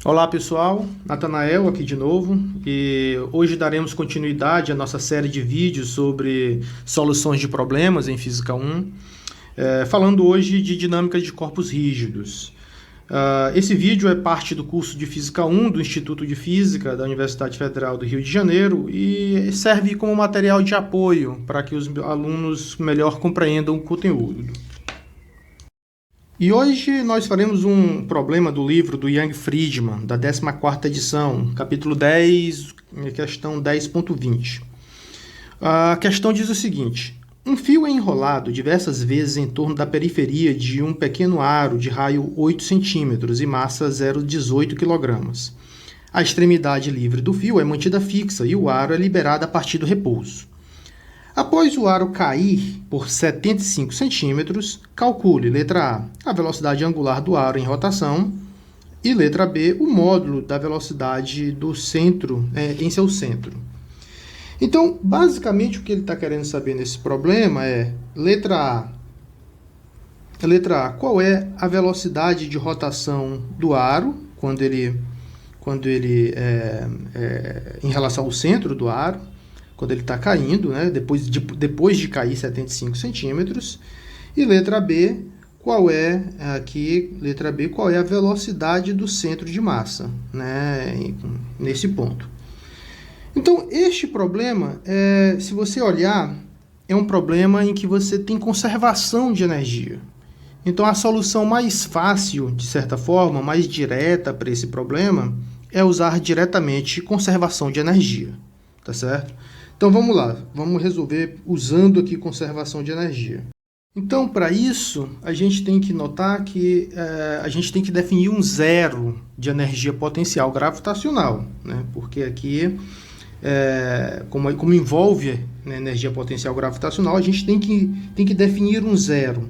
Olá pessoal, Natanael aqui de novo e hoje daremos continuidade à nossa série de vídeos sobre soluções de problemas em Física 1, falando hoje de dinâmica de corpos rígidos. Esse vídeo é parte do curso de Física 1 do Instituto de Física da Universidade Federal do Rio de Janeiro e serve como material de apoio para que os alunos melhor compreendam o conteúdo. E hoje nós faremos um problema do livro do Young Friedman, da 14ª edição, capítulo 10, questão 10.20. A questão diz o seguinte: um fio é enrolado diversas vezes em torno da periferia de um pequeno aro de raio 8 cm e massa 0,18 kg. A extremidade livre do fio é mantida fixa e o aro é liberado a partir do repouso. Após o aro cair por 75 centímetros, calcule, letra A, a velocidade angular do aro em rotação e, letra B, o módulo da velocidade do centro em seu centro. Então, basicamente, o que ele está querendo saber nesse problema é, letra A, qual é a velocidade de rotação do aro quando ele em relação ao centro do aro, quando ele está caindo, né, depois de cair 75 centímetros. E letra B, qual é a velocidade do centro de massa, né, nesse ponto. Então, este problema, se você olhar, é um problema em que você tem conservação de energia. Então, a solução mais fácil, de certa forma, mais direta para esse problema, é usar diretamente conservação de energia, tá certo? Então, vamos lá, vamos resolver usando aqui conservação de energia. Então, para isso, a gente tem que notar que a gente tem que definir um zero de energia potencial gravitacional, né? Porque aqui, como envolve, né, energia potencial gravitacional, a gente tem que definir um zero.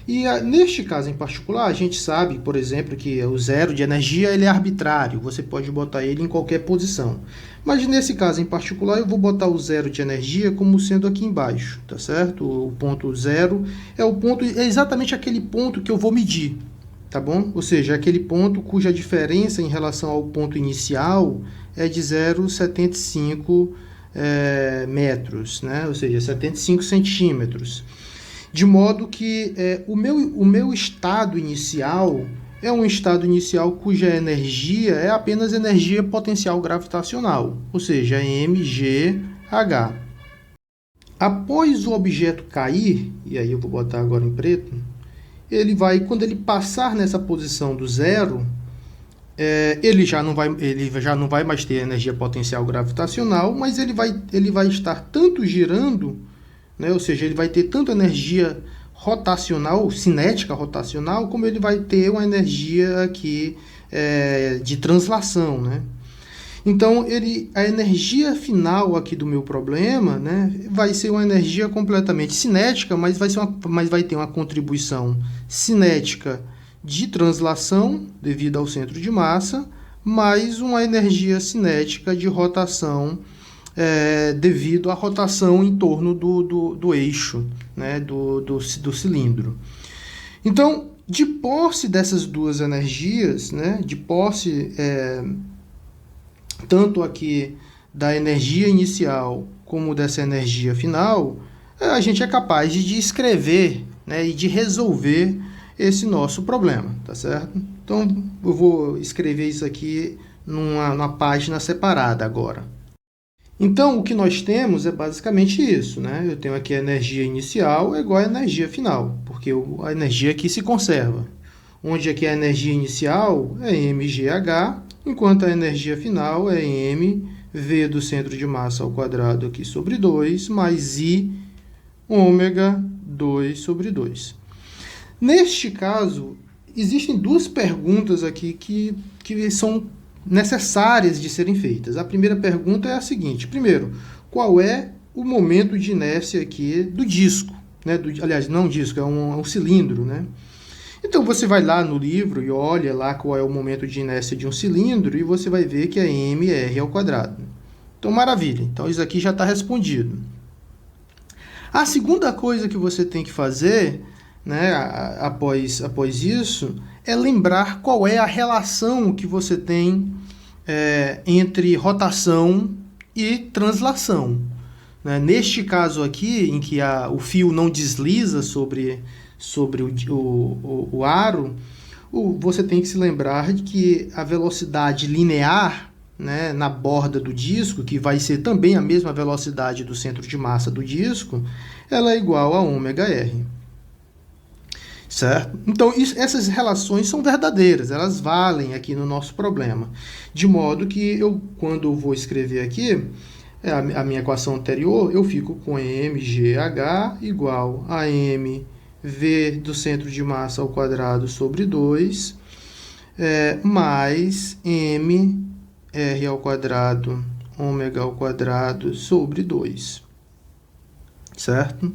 E neste caso em particular, a gente sabe, por exemplo, que o zero de energia ele é arbitrário, você pode botar ele em qualquer posição. Mas nesse caso em particular, eu vou botar o zero de energia como sendo aqui embaixo, tá certo? O ponto zero é exatamente aquele ponto que eu vou medir, tá bom? Ou seja, aquele ponto cuja diferença em relação ao ponto inicial é de 0,75 metros, né? Ou seja, 75 centímetros. De modo que o meu estado inicial é um estado inicial cuja energia é apenas energia potencial gravitacional, ou seja, mgh. Após o objeto cair, e aí eu vou botar agora em preto, quando ele passar nessa posição do zero, ele já não vai mais ter energia potencial gravitacional, mas ele vai estar tanto girando, né? Ou seja, ele vai ter tanto energia rotacional, cinética rotacional, como ele vai ter uma energia aqui de translação, né? Então, a energia final aqui do meu problema, né, vai ser uma energia completamente cinética, mas vai ter uma contribuição cinética de translação, devido ao centro de massa, mais uma energia cinética de rotação, devido à rotação em torno do eixo, né, do cilindro. Então, de posse dessas duas energias, né, de posse tanto aqui da energia inicial como dessa energia final, a gente é capaz de descrever, né, e de resolver esse nosso problema, tá certo? Então, eu vou escrever isso aqui numa página separada agora. Então, o que nós temos é basicamente isso, né? Eu tenho aqui a energia inicial é igual à energia final, porque a energia aqui se conserva. Onde aqui a energia inicial é mgh, enquanto a energia final é mv do centro de massa ao quadrado aqui sobre 2, mais I ômega 2 sobre 2. Neste caso, existem duas perguntas aqui que são necessárias de serem feitas. A primeira pergunta é a seguinte: primeiro, qual é o momento de inércia aqui do disco, né? Aliás, não um disco, é um cilindro, né? Então, você vai lá no livro e olha lá qual é o momento de inércia de um cilindro e você vai ver que é mr ao quadrado. Então, maravilha. Então, isso aqui já está respondido. A segunda coisa que você tem que fazer, né, após isso, é lembrar qual é a relação que você tem entre rotação e translação. Né? Neste caso aqui, em que o fio não desliza sobre o aro, você tem que se lembrar de que a velocidade linear, né, na borda do disco, que vai ser também a mesma velocidade do centro de massa do disco, ela é igual a ômega-r. Certo? Então, essas relações são verdadeiras, elas valem aqui no nosso problema. De modo que, quando eu vou escrever aqui a minha equação anterior, eu fico com mgh igual a mv do centro de massa ao quadrado sobre 2, mais mr ao quadrado, ômega ao quadrado sobre 2. Certo?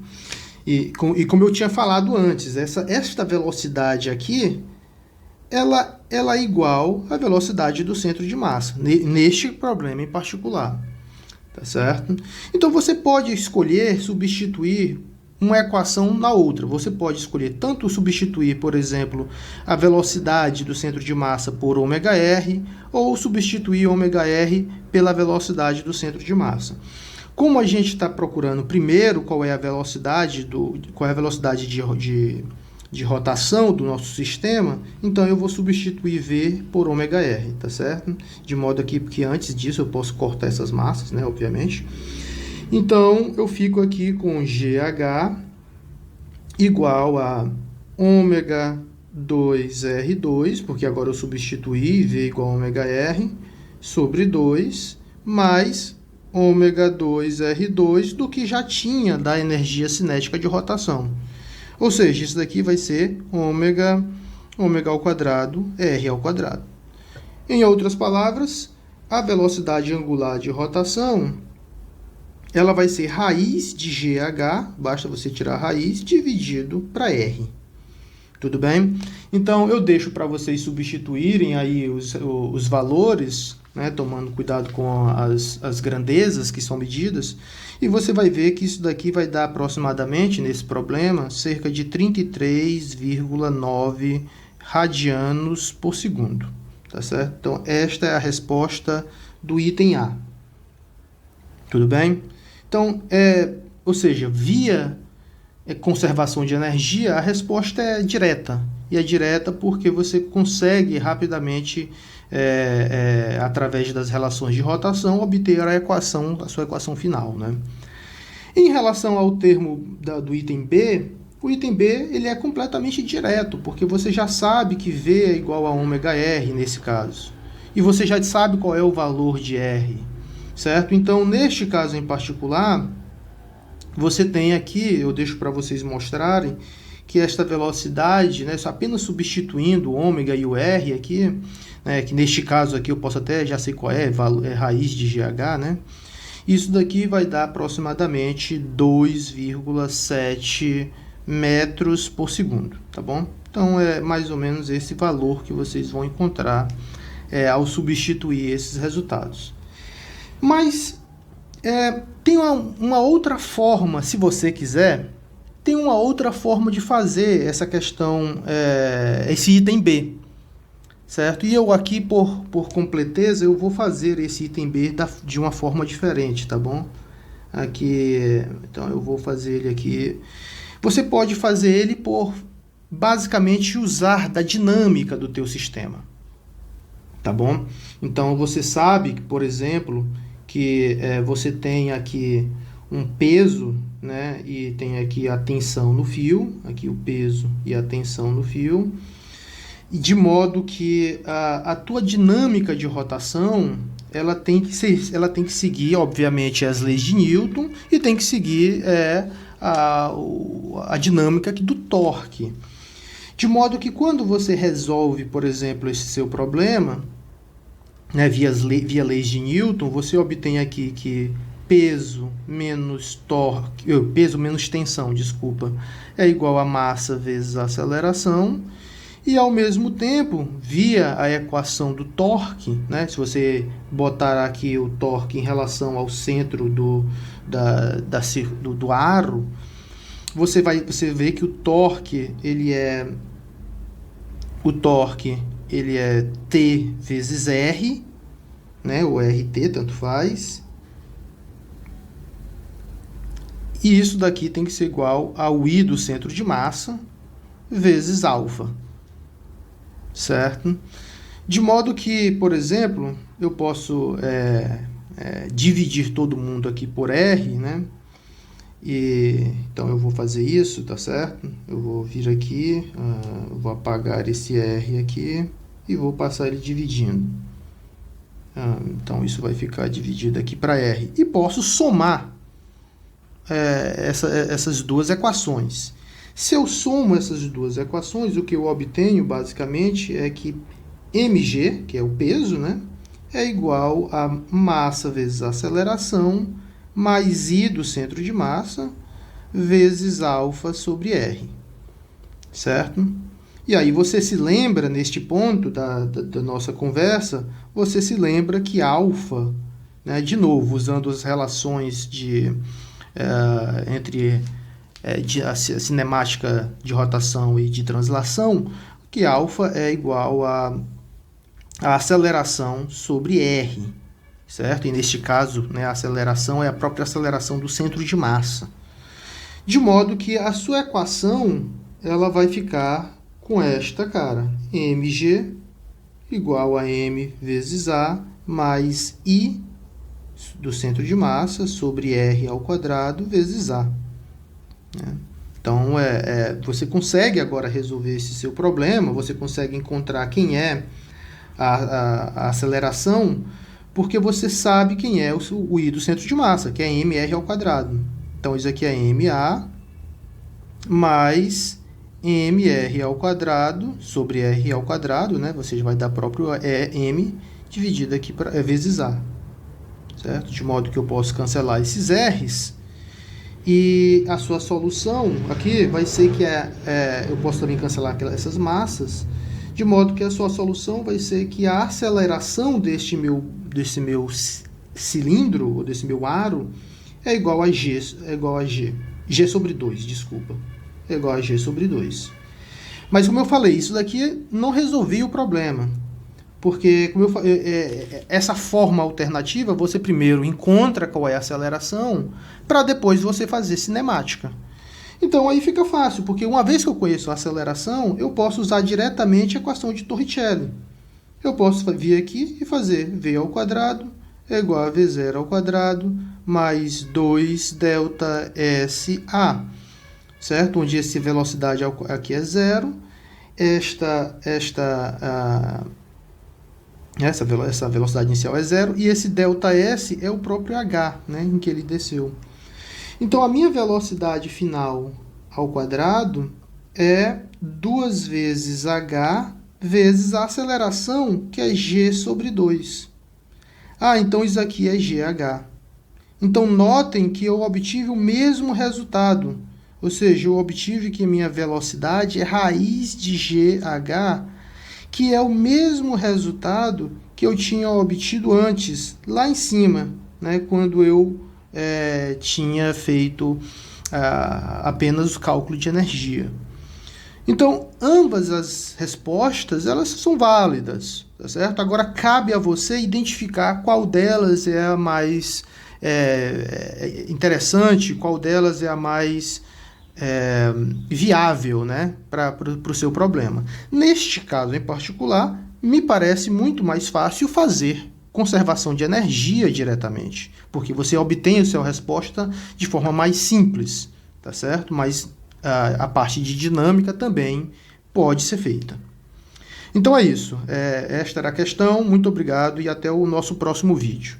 E como eu tinha falado antes, esta velocidade aqui, ela é igual à velocidade do centro de massa, neste problema em particular. Tá certo? Então, você pode escolher substituir uma equação na outra. Você pode escolher tanto substituir, por exemplo, a velocidade do centro de massa por ômega-r, ou substituir ômega-r pela velocidade do centro de massa. Como a gente está procurando primeiro qual é a velocidade de rotação do nosso sistema, então eu vou substituir V por ômega-r, tá certo? De modo aqui que antes disso eu posso cortar essas massas, né, obviamente. Então eu fico aqui com GH igual a ômega 2R2, porque agora eu substituí V igual a ômega-r, sobre 2, mais ômega 2R2 do que já tinha da energia cinética de rotação. Ou seja, isso daqui vai ser ômega ao quadrado, R ao quadrado. Em outras palavras, a velocidade angular de rotação, ela vai ser raiz de GH, basta você tirar a raiz, dividido para R. Tudo bem? Então, eu deixo para vocês substituírem aí os valores, né, tomando cuidado com as grandezas que são medidas, e você vai ver que isso daqui vai dar aproximadamente, nesse problema, cerca de 33,9 radianos por segundo. Tá certo? Então, esta é a resposta do item A. Tudo bem? Então, ou seja, via conservação de energia, a resposta é direta. E é direta porque você consegue rapidamente, através das relações de rotação, obter a sua equação final. Né? Em relação ao termo do item B, o item B ele é completamente direto, porque você já sabe que V é igual a ômega-r nesse caso. E você já sabe qual é o valor de R. Certo? Então, neste caso em particular, você tem aqui, eu deixo para vocês mostrarem, que esta velocidade, né, apenas substituindo o ômega e o R aqui, né, que neste caso aqui eu posso até, já sei qual é raiz de GH, né? Isso daqui vai dar aproximadamente 2,7 metros por segundo, tá bom? Então, é mais ou menos esse valor que vocês vão encontrar ao substituir esses resultados. Mas tem uma outra forma, se você quiser, tem uma outra forma de fazer essa questão, esse item B, certo? E eu aqui, por completeza, eu vou fazer esse item B de uma forma diferente, tá bom? Aqui, então eu vou fazer ele aqui. Você pode fazer ele por, basicamente, usar da dinâmica do teu sistema, tá bom? Então, você sabe que, por exemplo, que você tem aqui um peso, né, e tem aqui a tensão no fio, aqui o peso e a tensão no fio, e de modo que a tua dinâmica de rotação, ela tem que seguir, obviamente, as leis de Newton e tem que seguir a dinâmica aqui do torque. De modo que quando você resolve, por exemplo, esse seu problema, né, via leis de Newton, você obtém aqui que peso menos tensão, é igual a massa vezes a aceleração, e ao mesmo tempo, via a equação do torque, né, se você botar aqui o torque em relação ao centro do aro, você vê que o torque ele é o torque ele é T vezes R, né, ou RT, tanto faz. E isso daqui tem que ser igual ao I do centro de massa vezes alfa, certo? De modo que, por exemplo, eu posso dividir todo mundo aqui por R, né? Então eu vou fazer isso, tá certo? Eu vou vir aqui, vou apagar esse R aqui e vou passar ele dividindo. Então isso vai ficar dividido aqui para R. E posso somar essas duas equações. Se eu somo essas duas equações, o que eu obtenho basicamente é que mg, que é o peso, né, é igual a massa vezes a aceleração mais I do centro de massa vezes alfa sobre R, certo? E aí você se lembra, neste ponto da nossa conversa, você se lembra que alfa, né, de novo, usando as relações entre a cinemática de rotação e de translação, que alfa é igual a aceleração sobre R, certo? E neste caso, né, a aceleração é a própria aceleração do centro de massa. De modo que a sua equação ela vai ficar com esta cara, mg igual a m vezes a mais I do centro de massa sobre R ao quadrado vezes A. Então, você consegue agora resolver esse seu problema, você consegue encontrar quem é a aceleração, porque você sabe quem é o I do centro de massa, que é mr ao quadrado. Então, isso aqui é ma mais mr ao quadrado sobre r ao quadrado, né? Você vai dar próprio m dividido aqui vezes a, certo? De modo que eu posso cancelar esses r's e a sua solução aqui vai ser que eu posso também cancelar essas massas, de modo que a sua solução vai ser que a aceleração desse meu cilindro, ou desse meu aro, é igual a G sobre 2, desculpa. É igual a G sobre 2. Mas como eu falei, isso daqui não resolvia o problema. Porque, como eu falei, essa forma alternativa, você primeiro encontra qual é a aceleração, para depois você fazer cinemática. Então, aí fica fácil, porque uma vez que eu conheço a aceleração, eu posso usar diretamente a equação de Torricelli. Eu posso vir aqui e fazer v ao quadrado é igual a v0 ao quadrado mais 2 ΔSA, certo? Onde essa velocidade aqui é zero, essa velocidade inicial é zero, e esse ΔS é o próprio h, né, em que ele desceu. Então, a minha velocidade final ao quadrado é 2 vezes h vezes a aceleração, que é g sobre 2. Então isso aqui é gh. Então, notem que eu obtive o mesmo resultado, ou seja, eu obtive que minha velocidade é raiz de gh, que é o mesmo resultado que eu tinha obtido antes, lá em cima, né, quando eu tinha feito apenas o cálculo de energia. Então, ambas as respostas, elas são válidas, tá certo? Agora, cabe a você identificar qual delas é a mais interessante, qual delas é a mais viável, né, para o seu problema. Neste caso em particular, me parece muito mais fácil fazer conservação de energia diretamente, porque você obtém a sua resposta de forma mais simples, tá certo? Mas a parte de dinâmica também pode ser feita. Então é isso. Esta era a questão. Muito obrigado e até o nosso próximo vídeo.